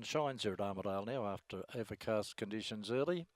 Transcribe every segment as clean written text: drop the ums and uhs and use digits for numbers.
Shines here at Armidale now after overcast conditions early.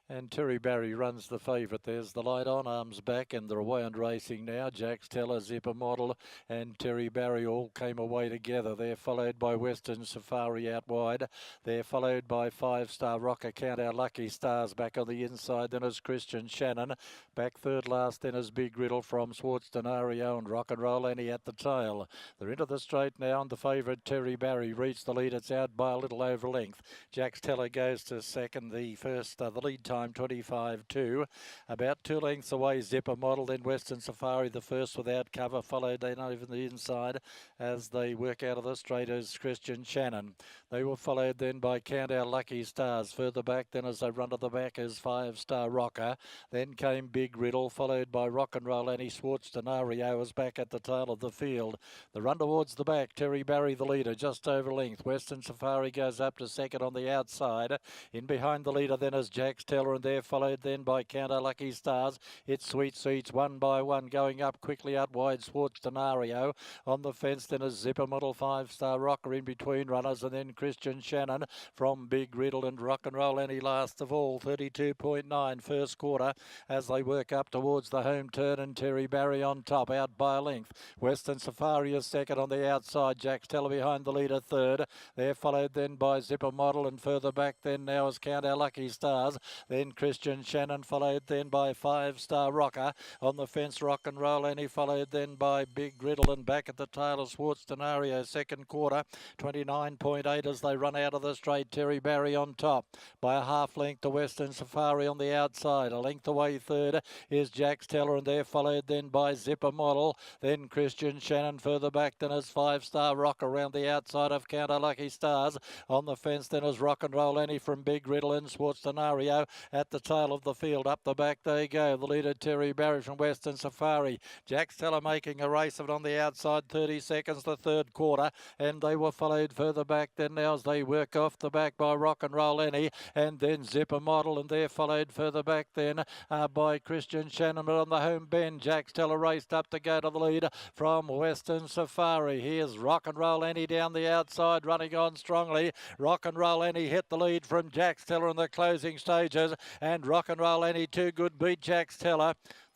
And Terry Barry runs the favourite. There's the light on, arms back, and they're away and racing now. Jack's Teller, Zipper Model, and Terry Barry all came away together. They're followed by Western Safari out wide. They're followed by 5-star Rocker Count Our Lucky Stars back on the inside. Then is Christian Shannon. Back third last, then is Big Riddle from Swartz Denario and Rock and Roll Annie at the tail. They're into the straight now, and the favourite Terry Barry reached the lead. It's out by a little over length. Jack's Teller goes to second. The lead time 25-2. About 2 lengths away, Zipper Model, then Western Safari, the first without cover, followed then over the inside as they work out of the straight as Christian Shannon. They were followed then by Count Our Lucky Stars. Further back then as they run to the back is 5-star Rocker. Then came Big Riddle, followed by Rock and Roll Annie. Swartz Denario was back at the tail of the field. The run towards the back, Terry Barry the leader, just over length. Western Safari goes up to second on the outside. In behind the leader then is Jack's Teller, and they're followed then by Count Our Lucky Stars. It's Sweet Seats one by one going up quickly out wide. Swartz Denario on the fence, then a Zipper Model, 5-star Rocker in between runners, and then Christian Shannon from Big Riddle and Rock and Roll Annie last of all. 32.9 first quarter as they work up towards the home turn, and Terry Barry on top out by a length. Western Safari is second on the outside. Jack's Teller behind the leader third. They're followed then by Zipper Model, and further back then now is Count Our Lucky Stars. Then Christian Shannon, followed then by 5-star Rocker. On the fence, Rock and Roll Annie, followed then by Big Riddle, and back at the tail of Swartz Denario. Second quarter, 29.8 as they run out of the straight. Terry Barry on top by a half length to Western Safari on the outside. A length away third is Jack's Teller, and they're followed then by Zipper Model. Then Christian Shannon further back then is 5-star Rocker around the outside of Count Our Lucky Stars. On the fence then is Rock and Roll Annie from Big Riddle and Swartz Denario at the tail of the field. Up the back they go. The leader Terry Barry from Western Safari. Jack's Teller making a race of it on the outside. 30 seconds the third quarter, and they were followed further back then now as they work off the back by Rock and Roll Annie, and then Zipper Model, and they're followed further back then by Christian Shannon. But on the home bend, Jack's Teller raced up to go to the lead from Western Safari. Here's Rock and Roll Annie down the outside, running on strongly. Rock and Roll Annie hit the lead from Jack's Teller in the closing stages, and Rock and Roll Annie too good beat Jack's Teller.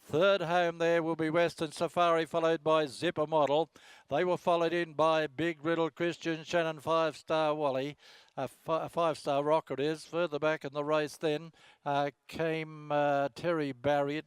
Third home there will be Western Safari, followed by Zipper Model. They were followed in by Big Riddle, Christian Shannon, 5-star Wally. A 5-star Rocker it is. Further back in the race then came Terry Barry.